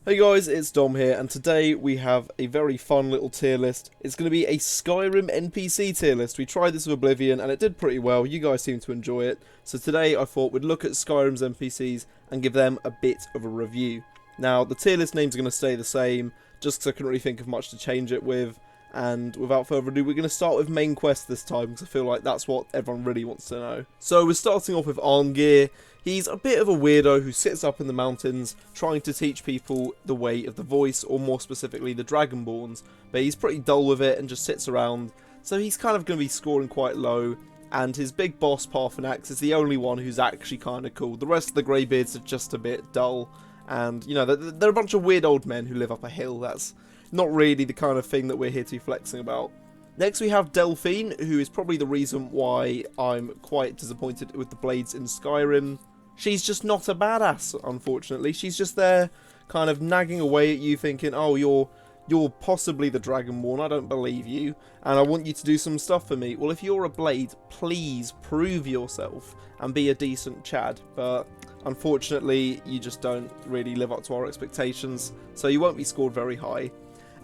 Hey guys, it's Dom here, and today we have a very fun little tier list. It's going to be a Skyrim NPC tier list. We tried this with Oblivion, and it did pretty well. You guys seem to enjoy it. So today I thought we'd look at Skyrim's NPCs and give them a bit of a review. Now, the tier list names are going to stay the same, just because I couldn't really think of much to change it with. And without further ado, we're going to start with main quest this time, because I feel like that's what everyone really wants to know. So we're starting off with Arngeir. He's a bit of a weirdo who sits up in the mountains trying to teach people the way of the voice, or more specifically the Dragonborns, but he's pretty dull with it and just sits around, so he's kind of going to be scoring quite low, and his big boss Parthenax is the only one who's actually kind of cool. The rest of the Greybeards are just a bit dull, and you know, they're a bunch of weird old men who live up a hill. That's not really the kind of thing that we're here to be flexing about. Next we have Delphine, who is probably the reason why I'm quite disappointed with the blades in Skyrim. She's just not a badass, unfortunately. She's just there kind of nagging away at you thinking, oh, you're possibly the Dragonborn, I don't believe you, and I want you to do some stuff for me. Well, if you're a blade, please prove yourself and be a decent Chad, but unfortunately you just don't really live up to our expectations, so you won't be scored very high.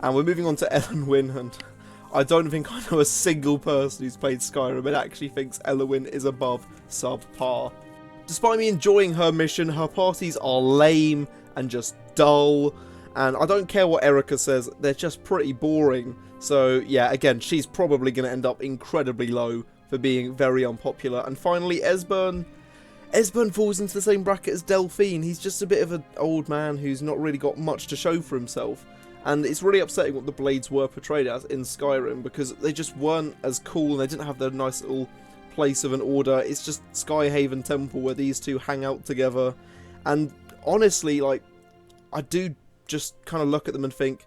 And we're moving on to Elwyn, and I don't think I know a single person who's played Skyrim and actually thinks Elwyn is above subpar. Despite me enjoying her mission, her parties are lame and just dull, and I don't care what Erica says, they're just pretty boring. So yeah, again, she's probably going to end up incredibly low for being very unpopular. And finally, Esbern. Esbern falls into the same bracket as Delphine. He's just a bit of an old man who's not really got much to show for himself. And it's really upsetting what the Blades were portrayed as in Skyrim, because they just weren't as cool and they didn't have their nice little place of an order. It's just Skyhaven Temple where these two hang out together, and honestly, like, I do just kind of look at them and think,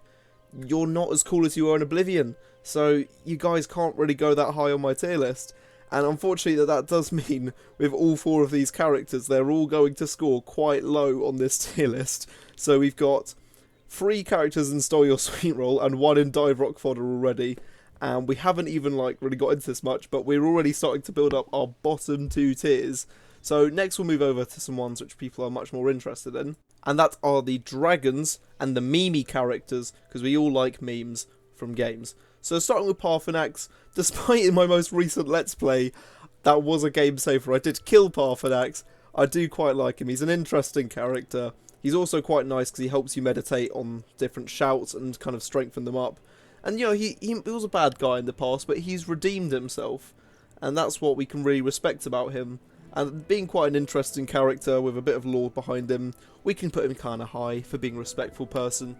you're not as cool as you were in Oblivion, so you guys can't really go that high on my tier list. And unfortunately that does mean with all four of these characters, they're all going to score quite low on this tier list. So we've got 3 characters in Stole Your Sweet Roll and 1 in Dive Rock Fodder already. And we haven't even really got into this much, but we're already starting to build up our bottom 2 tiers. So next we'll move over to some ones which people are much more interested in. And that are the dragons and the meme characters, because we all like memes from games. So starting with Parthenax, despite in my most recent Let's Play, that was a game saver. I did kill Parthenax. I do quite like him. He's an interesting character. He's also quite nice because he helps you meditate on different shouts and kind of strengthen them up. And, you know, he was a bad guy in the past, but he's redeemed himself. And that's what we can really respect about him. And being quite an interesting character with a bit of lore behind him, we can put him kind of high for being a respectful person.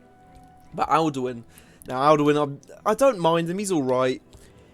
But Alduin. Now, Alduin, I don't mind him. He's alright.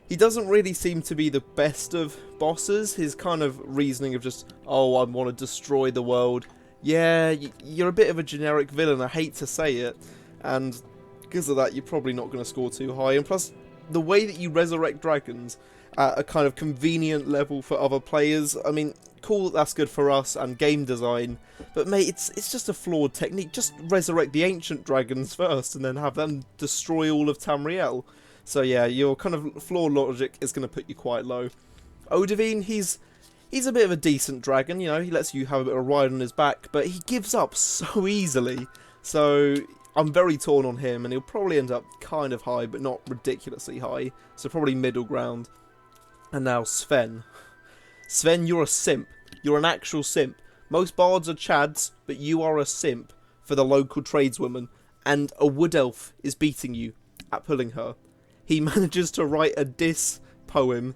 He doesn't really seem to be the best of bosses. His kind of reasoning of just, oh, I want to destroy the world. Yeah, you're a bit of a generic villain. I hate to say it. And because of that, you're probably not going to score too high. And plus, the way that you resurrect dragons at a kind of convenient level for other players, I mean, cool, that's good for us and game design, but mate, it's just a flawed technique. Just resurrect the ancient dragons first and then have them destroy all of Tamriel. So yeah, your kind of flawed logic is going to put you quite low. Odahviin, he's a bit of a decent dragon, you know, he lets you have a bit of a ride on his back, but he gives up so easily. So I'm very torn on him, and he'll probably end up kind of high, but not ridiculously high. So probably middle ground. And now Sven. Sven, you're a simp. You're an actual simp. Most bards are chads, but you are a simp for the local tradeswoman, and a wood elf is beating you at pulling her. He manages to write a diss poem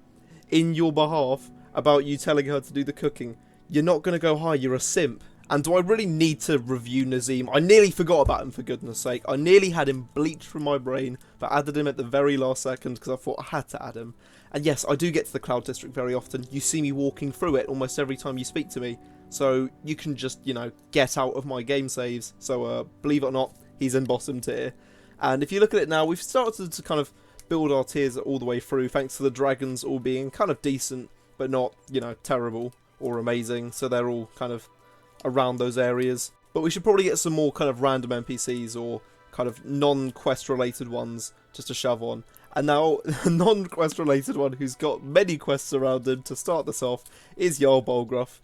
in your behalf about you telling her to do the cooking. You're not going to go high, you're a simp. And do I really need to review Nazim? I nearly forgot about him, for goodness sake. I nearly had him bleached from my brain, but added him at the very last second because I thought I had to add him. And yes, I do get to the Cloud District very often. You see me walking through it almost every time you speak to me. So you can just, you know, get out of my game saves. So believe it or not, he's in bottom tier. And if you look at it now, we've started to kind of build our tiers all the way through, thanks to the dragons all being kind of decent, but not, you know, terrible or amazing. So they're all kind of around those areas. But we should probably get some more kind of random NPCs or kind of non-quest related ones just to shove on. And now, a non-quest related one who's got many quests around him to start this off is Jarl Bolgruff.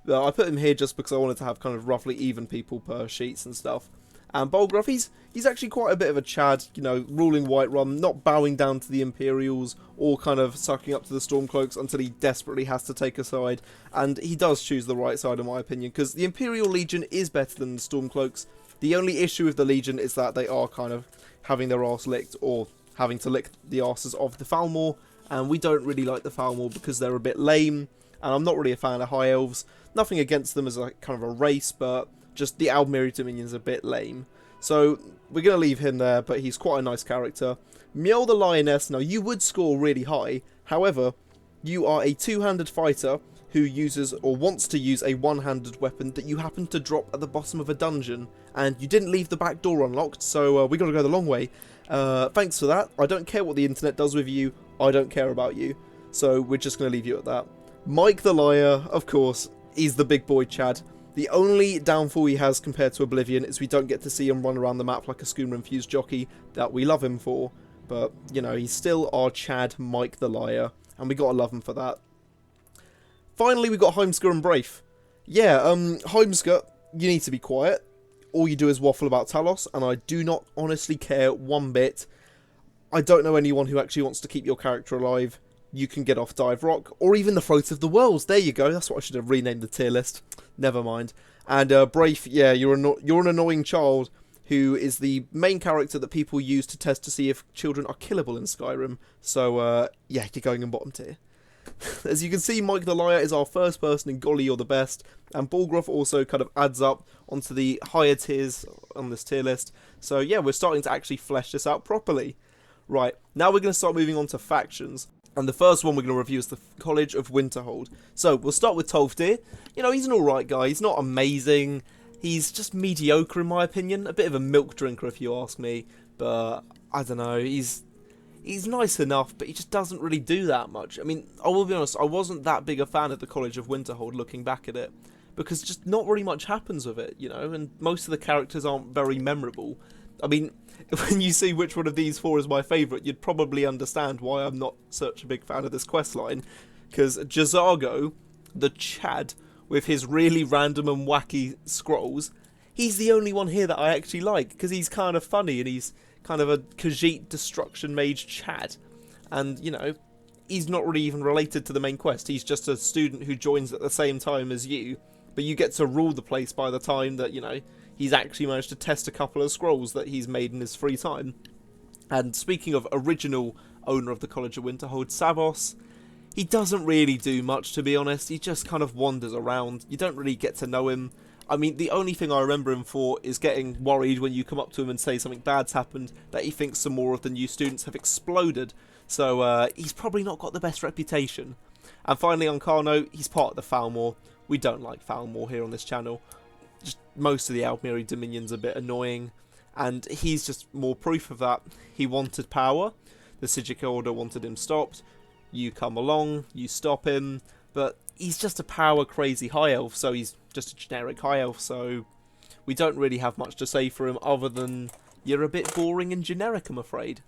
I put him here just because I wanted to have kind of roughly even people per sheets and stuff. And Bolgraf, he's actually quite a bit of a Chad, you know, ruling Whiterun, not bowing down to the Imperials or kind of sucking up to the Stormcloaks until he desperately has to take a side. And he does choose the right side in my opinion, because the Imperial Legion is better than the Stormcloaks. The only issue with the Legion is that they are kind of having their arse licked, or having to lick the arses of the Falmor, and we don't really like the Falmor because they're a bit lame, and I'm not really a fan of High Elves. Nothing against them as a kind of a race, but just the Aldmeri Dominion's a bit lame. So we're going to leave him there, but he's quite a nice character. Mjol the Lioness, now you would score really high, however, you are a two-handed fighter who uses or wants to use a one-handed weapon that you happen to drop at the bottom of a dungeon, and you didn't leave the back door unlocked, so we got to go the long way. Thanks for that. I don't care what the internet does with you, I don't care about you, so we're just going to leave you at that. Mike the Liar, of course, is the big boy Chad. The only downfall he has compared to Oblivion is we don't get to see him run around the map like a schooner-infused jockey that we love him for. But, you know, he's still our Chad Mike the Liar, and we gotta love him for that. Finally, we've got Heimskr and Braith. Yeah, Heimskr, you need to be quiet. All you do is waffle about Talos, and I do not honestly care one bit. I don't know anyone who actually wants to keep your character alive. You can get off Dive Rock, or even the Throat of the Worlds. There you go, that's what I should have renamed the tier list. Never mind. And Braith, yeah, you're an annoying child who is the main character that people use to test to see if children are killable in Skyrim. So, yeah, you're going in bottom tier. As you can see, Mike the Liar is our first person in Golly You're the Best, and Bolgraf also kind of adds up onto the higher tiers on this tier list. So, yeah, we're starting to actually flesh this out properly. Right, now we're going to start moving on to factions. And the first one we're going to review is the College of Winterhold. So, we'll start with Tolfdir. You know, he's an alright guy. He's not amazing. He's just mediocre in my opinion. A bit of a milk drinker if you ask me. But, I don't know, he's nice enough, but he just doesn't really do that much. I mean, I will be honest, I wasn't that big a fan of the College of Winterhold looking back at it. Because just not really much happens with it, you know, and most of the characters aren't very memorable. I mean, when you see which one of these four is my favourite, you'd probably understand why I'm not such a big fan of this questline. Because J'zargo, the Chad, with his really random and wacky scrolls, he's the only one here that I actually like, because he's kind of funny, and he's kind of a Khajiit Destruction Mage Chad. And, you know, he's not really even related to the main quest, he's just a student who joins at the same time as you, but you get to rule the place by the time that, you know, he's actually managed to test a couple of scrolls that he's made in his free time. And speaking of original owner of the College of Winterhold, Savos, he doesn't really do much, to be honest. He just kind of wanders around. You don't really get to know him. I mean, the only thing I remember him for is getting worried when you come up to him and say something bad's happened, that he thinks some more of the new students have exploded. So he's probably not got the best reputation. And finally, Ancano, he's part of the Falmor. We don't like Falmor here on this channel. Just most of the Aldmeri Dominion's a bit annoying, and he's just more proof of that. He wanted power, the Psijic Order wanted him stopped, you come along, you stop him, but he's just a power crazy high elf, so he's just a generic high elf, so we don't really have much to say for him other than you're a bit boring and generic, I'm afraid.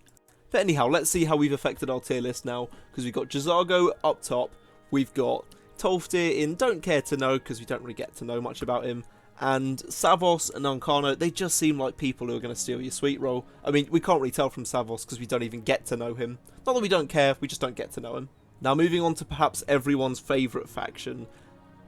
But anyhow, let's see how we've affected our tier list now, because we've got J'zargo up top, we've got Tolfdir in don't care to know, because we don't really get to know much about him, and Savos and Ancano, they just seem like people who are going to steal your sweet roll. I mean, we can't really tell from Savos because we don't even get to know him. Not that we don't care, we just don't get to know him. Now moving on to perhaps everyone's favourite faction,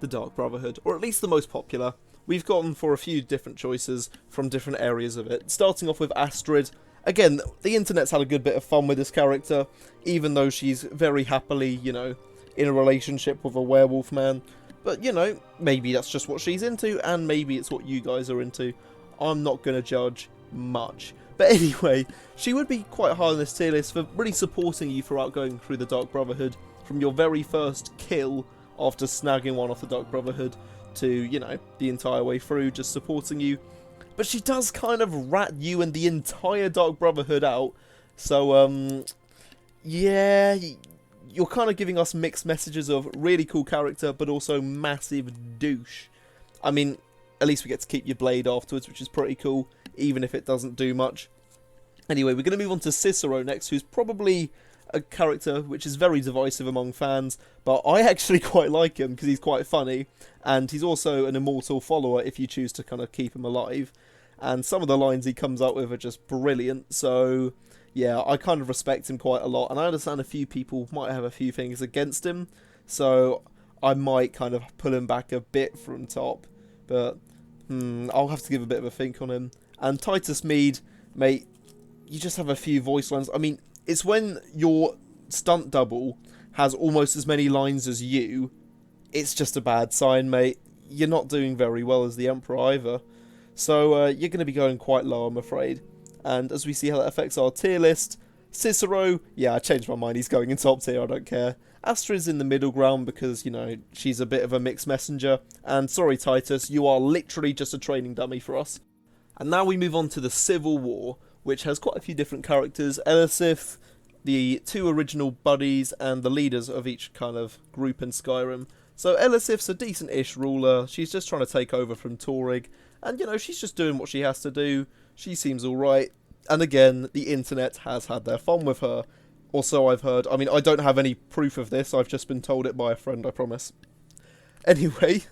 the Dark Brotherhood, or at least the most popular. We've gone for a few different choices from different areas of it, starting off with Astrid. Again, the internet's had a good bit of fun with this character, even though she's very happily, you know, in a relationship with a werewolf man. But, you know, maybe that's just what she's into, and maybe it's what you guys are into. I'm not going to judge much. But anyway, she would be quite high on this tier list for really supporting you throughout going through the Dark Brotherhood, from your very first kill after snagging one off the Dark Brotherhood to, you know, the entire way through, just supporting you. But she does kind of rat you and the entire Dark Brotherhood out. So, yeah, you're kind of giving us mixed messages of really cool character, but also massive douche. I mean, at least we get to keep your blade afterwards, which is pretty cool, even if it doesn't do much. Anyway, we're going to move on to Cicero next, who's probably a character which is very divisive among fans, but I actually quite like him because he's quite funny, and he's also an immortal follower if you choose to kind of keep him alive. and some of the lines he comes up with are just brilliant. So yeah, I kind of respect him quite a lot, and I understand a few people might have a few things against him, so I might kind of pull him back a bit from top, but I'll have to give a bit of a think on him. And Titus Mead, mate, you just have a few voice lines. I mean, it's when your stunt double has almost as many lines as you, it's just a bad sign, mate. You're not doing very well as the Emperor either. So you're going to be going quite low, I'm afraid. And as we see how that affects our tier list, Cicero, yeah, I changed my mind. He's going in top tier, I don't care. Astra's in the middle ground because, you know, she's a bit of a mixed messenger. And sorry, Titus, you are literally just a training dummy for us. And now we move on to the Civil War, which has quite a few different characters. Elisif, the two original buddies, and the leaders of each kind of group in Skyrim. So Elisif's a decent-ish ruler. She's just trying to take over from Torig. And, you know, she's just doing what she has to do. She seems alright. And again, the internet has had their fun with her. Also, I've heard... I mean, I don't have any proof of this. I've just been told it by a friend, I promise. Anyway,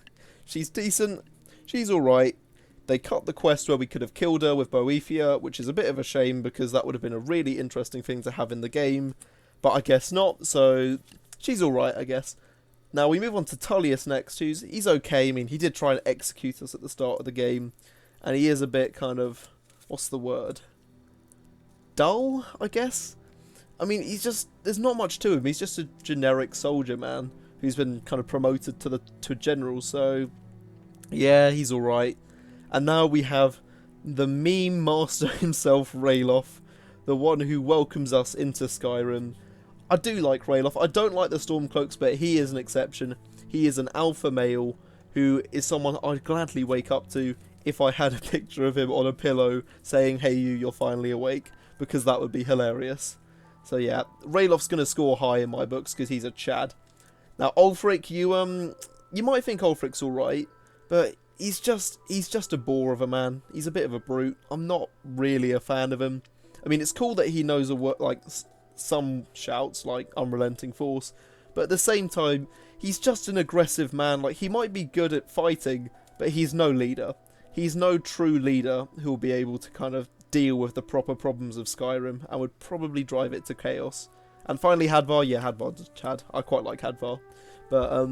she's decent. She's alright. They cut the quest where we could have killed her with Boethia, which is a bit of a shame because that would have been a really interesting thing to have in the game. But I guess not, so she's alright, I guess. Now we move on to Tullius next, he's okay. I mean, he did try and execute us at the start of the game, and he is a bit kind of, what's the word? Dull, I guess? I mean, there's not much to him. He's just a generic soldier man who's been kind of promoted to general, so yeah, he's alright. And now we have the meme master himself, Ralof, the one who welcomes us into Skyrim. I do like Ralof. I don't like the Stormcloaks, but he is an exception. He is an alpha male who is someone I'd gladly wake up to if I had a picture of him on a pillow saying, "Hey you, you're finally awake," because that would be hilarious. So yeah, Ralof's going to score high in my books because he's a Chad. Now Ulfric, you might think Ulfric's alright, but he's just a bore of a man. He's a bit of a brute. I'm not really a fan of him. I mean, it's cool that he knows some shouts like unrelenting force, but at the same time, he's just an aggressive man. Like, he might be good at fighting, but he's no leader. He's no true leader who will be able to kind of deal with the proper problems of Skyrim and would probably drive it to chaos. And finally, Hadvar. Yeah, Hadvar's Chad. I quite like Hadvar, but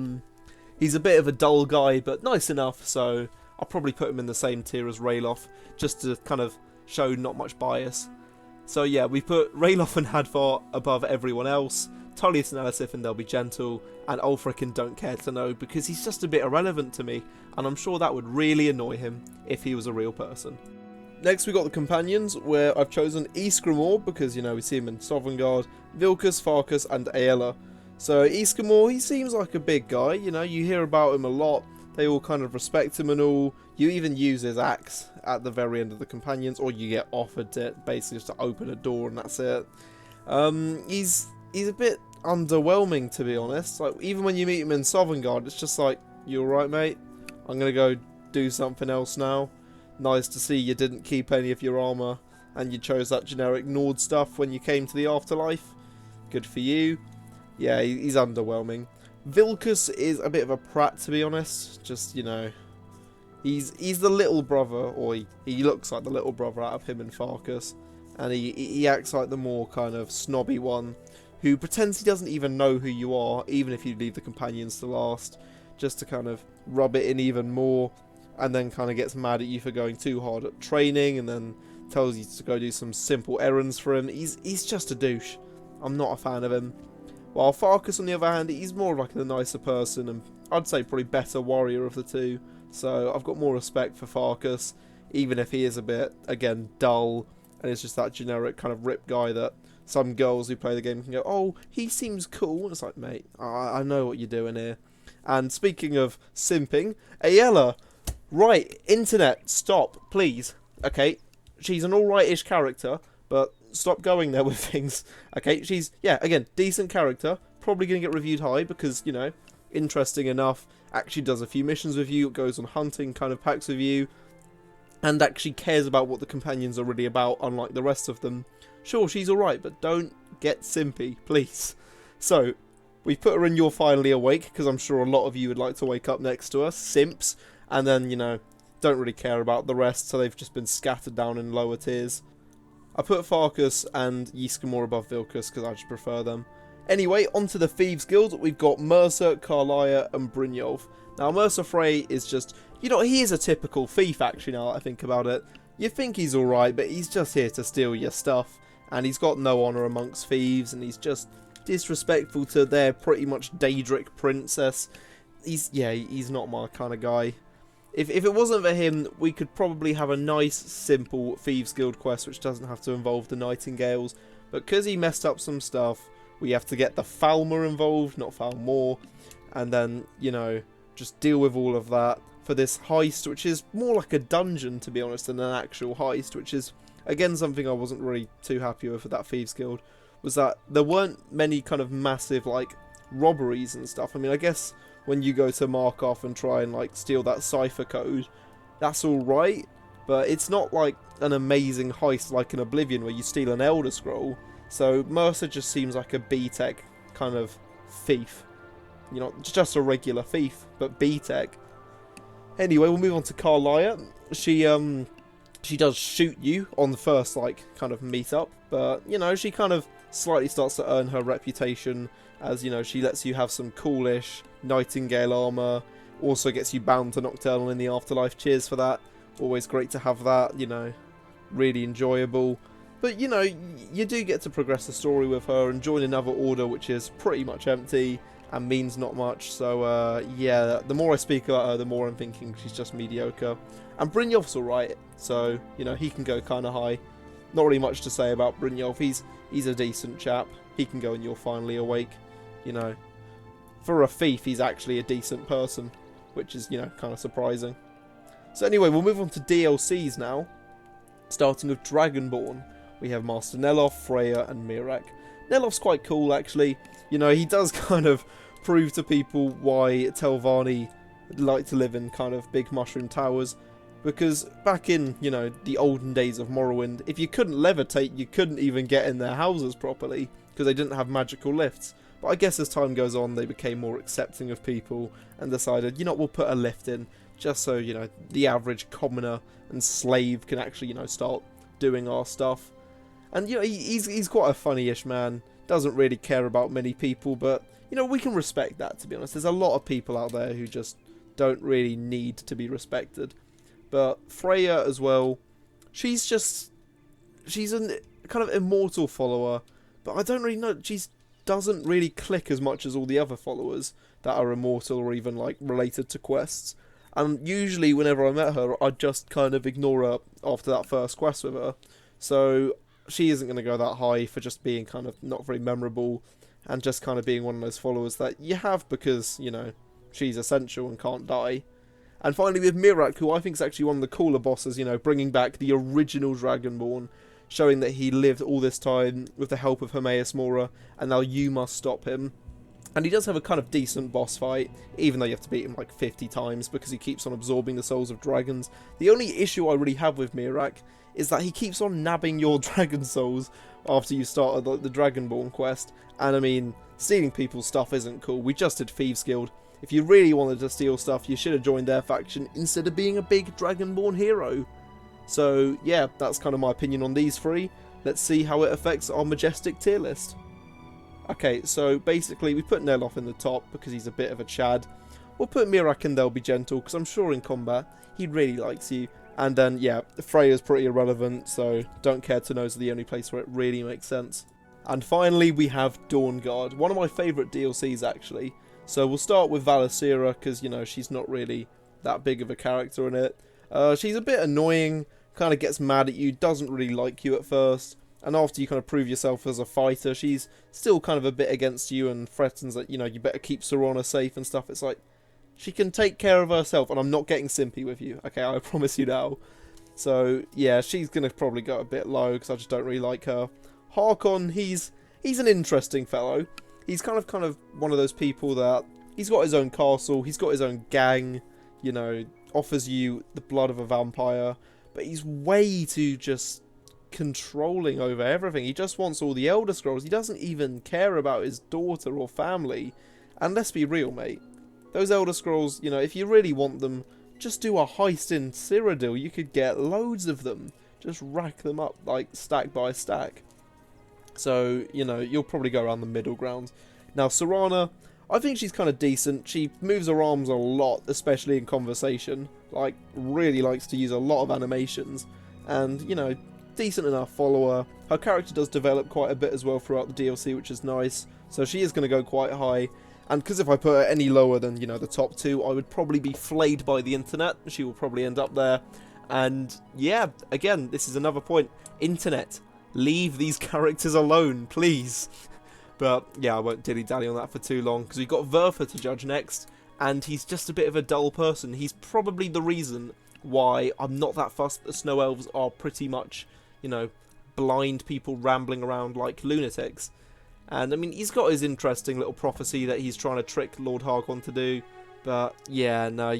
he's a bit of a dull guy, but nice enough, so I'll probably put him in the same tier as Ralof, just to kind of show not much bias. So yeah, we put Ralof and Hadvar above everyone else, Tullius and Elisif and They'll Be Gentle, and Ulfric and Don't Care to Know, because he's just a bit irrelevant to me, and I'm sure that would really annoy him if he was a real person. Next we got the companions, where I've chosen Ysgramor, because, you know, we see him in Sovngarde, Vilkas, Farkas and Aella. So Ysgramor, he seems like a big guy, you know, you hear about him a lot, they all kind of respect him and all. You even use his axe at the very end of the companions, or you get offered it, basically just to open a door and that's it. He's a bit underwhelming, to be honest. Like, even when you meet him in Sovngarde, it's just like, you alright, mate? I'm gonna go do something else now. Nice to see you didn't keep any of your armour, and you chose that generic Nord stuff when you came to the afterlife. Good for you. Yeah, he's underwhelming. Vilkas is a bit of a prat, to be honest. Just, you know, he's the little brother, or he looks like the little brother out of him and Farkas, and he acts like the more kind of snobby one, who pretends he doesn't even know who you are, even if you leave the companions to last, just to kind of rub it in even more, and then kind of gets mad at you for going too hard at training, and then tells you to go do some simple errands for him. He's just a douche. I'm not a fan of him. While Farkas, on the other hand, he's more like the nicer person, and I'd say probably better warrior of the two. So I've got more respect for Farkas, even if he is a bit, again, dull, and it's just that generic kind of rip guy that some girls who play the game can go, "Oh, he seems cool." And it's like, mate, I know what you're doing here. And speaking of simping, Aella, right, internet, stop, please. Okay, she's an alright-ish character, but stop going there with things. Okay, she's, yeah, again, decent character, probably going to get reviewed high because, you know, interesting enough, actually does a few missions with you, goes on hunting kind of packs with you, and actually cares about what the companions are really about, unlike the rest of them. Sure, she's alright, but don't get simpy, please. So, we put her in You're Finally Awake, because I'm sure a lot of you would like to wake up next to us, simps, and then, you know, don't really care about the rest, so they've just been scattered down in lower tiers. I put Farkas and Yiskimor above Vilkas because I just prefer them. Anyway, onto the Thieves Guild. We've got Mercer, Karliah, and Brynjolf. Now, Mercer Frey is just, you know, he is a typical thief, actually, now that I think about it. You think he's alright, but he's just here to steal your stuff. And he's got no honour amongst thieves, and he's just disrespectful to their pretty much Daedric princess. He's not my kind of guy. If it wasn't for him, we could probably have a nice, simple Thieves Guild quest which doesn't have to involve the Nightingales. But because he messed up some stuff, we have to get the Falmer involved, not Falmor. And then, you know, just deal with all of that for this heist, which is more like a dungeon, to be honest, than an actual heist. Which is, again, something I wasn't really too happy with that Thieves Guild. Was that there weren't many kind of massive, like, robberies and stuff. I mean, I guess when you go to Markov and try and like steal that cipher code, that's alright, but it's not like an amazing heist like in Oblivion where you steal an Elder Scroll. So Mercer just seems like a B-Tech kind of thief. You know, just a regular thief, but B-Tech. Anyway, we'll move on to Karliah. She does shoot you on the first like kind of meetup, but you know, she kind of slightly starts to earn her reputation as, you know, she lets you have some coolish Nightingale armor, also gets you bound to Nocturnal in the Afterlife. Cheers for that. Always great to have that, you know, really enjoyable. But, you know, you do get to progress the story with her and join another order which is pretty much empty and means not much. So, yeah, the more I speak about her, the more I'm thinking she's just mediocre. And Brynjolf's alright, so, you know, he can go kind of high. Not really much to say about Brynjolf. He's a decent chap. He can go and You're Finally Awake. You know, for a thief, he's actually a decent person, which is, you know, kind of surprising. So anyway, we'll move on to DLCs now. Starting with Dragonborn, we have Master Neloth, Freya, and Miraak. Neloth's quite cool, actually. You know, he does kind of prove to people why Telvanni like to live in kind of big mushroom towers. Because back in, you know, the olden days of Morrowind, if you couldn't levitate, you couldn't even get in their houses properly, because they didn't have magical lifts. But I guess as time goes on, they became more accepting of people and decided, you know, we'll put a lift in just so, you know, the average commoner and slave can actually, you know, start doing our stuff. And, you know, he's quite a funny-ish man, doesn't really care about many people, but, you know, we can respect that, to be honest. There's a lot of people out there who just don't really need to be respected. But Freya as well, she's a kind of immortal follower, but I don't really know, doesn't really click as much as all the other followers that are immortal or even like related to quests. And usually whenever I met her, I'd just kind of ignore her after that first quest with her. So she isn't going to go that high for just being kind of not very memorable and just kind of being one of those followers that you have because, you know, she's essential and can't die. And finally with Miraak, who I think is actually one of the cooler bosses, you know, bringing back the original Dragonborn, showing that he lived all this time with the help of Hermaeus Mora, and now you must stop him. And he does have a kind of decent boss fight, even though you have to beat him like 50 times because he keeps on absorbing the souls of dragons. The only issue I really have with Miraak is that he keeps on nabbing your dragon souls after you started the Dragonborn quest. And I mean, stealing people's stuff isn't cool. We just did Thieves Guild. If you really wanted to steal stuff, you should have joined their faction instead of being a big Dragonborn hero. So, yeah, that's kind of my opinion on these three. Let's see how it affects our majestic tier list. Okay, so basically we put Neloth in the top because he's a bit of a chad. We'll put Miraak in They'll Be Gentle because I'm sure in combat he really likes you. And then, yeah, Freya's pretty irrelevant, so Don't Care to Know is the only place where it really makes sense. And finally we have Dawnguard, one of my favourite DLCs actually. So we'll start with Valisira because, you know, she's not really that big of a character in it. She's a bit annoying, kind of gets mad at you, doesn't really like you at first, and after you kind of prove yourself as a fighter, she's still kind of a bit against you and threatens that, you know, you better keep Serana safe and stuff. It's like, she can take care of herself, and I'm not getting simpy with you, okay, I promise you now. So, yeah, she's going to probably go a bit low, because I just don't really like her. Harkon, he's an interesting fellow. He's kind of one of those people that, he's got his own castle, he's got his own gang, you know, offers you the blood of a vampire, but he's way too just controlling over everything. He just wants all the Elder Scrolls. He doesn't even care about his daughter or family. And let's be real, mate. Those Elder Scrolls, you know, if you really want them, just do a heist in Cyrodiil. You could get loads of them. Just rack them up, like, stack by stack. So, you know, you'll probably go around the middle ground. Now, Serana, I think she's kind of decent. She moves her arms a lot, especially in conversation. Like, really likes to use a lot of animations. And, you know, decent enough follower. Her character does develop quite a bit as well throughout the DLC, which is nice. So she is going to go quite high. And because if I put her any lower than, you know, the top two, I would probably be flayed by the internet. She will probably end up there. And, yeah, again, this is another point. Internet, leave these characters alone, please. But, yeah, I won't dilly-dally on that for too long, because we've got Vertha to judge next, and he's just a bit of a dull person. He's probably the reason why I'm not that fussed that Snow Elves are pretty much, you know, blind people rambling around like lunatics. And, I mean, he's got his interesting little prophecy that he's trying to trick Lord Harkon to do, but, yeah, no,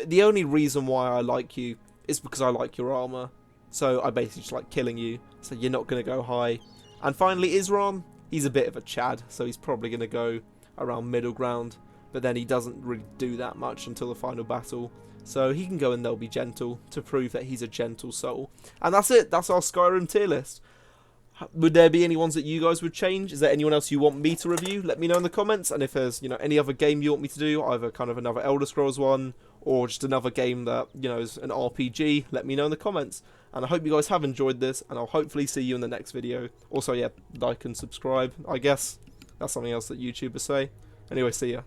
the only reason why I like you is because I like your armor. So I basically just like killing you. So you're not going to go high. And finally, Isran. He's a bit of a Chad. So he's probably going to go around middle ground. But then he doesn't really do that much until the final battle. So he can go and they'll be gentle to prove that he's a gentle soul. And that's it. That's our Skyrim tier list. Would there be any ones that you guys would change? Is there anyone else you want me to review? Let me know in the comments. And if there's, you know, any other game you want me to do, either kind of another Elder Scrolls one, or just another game that, you know, is an RPG, let me know in the comments. And I hope you guys have enjoyed this, and I'll hopefully see you in the next video. Also, yeah, like and subscribe, I guess. That's something else that YouTubers say. Anyway, see ya.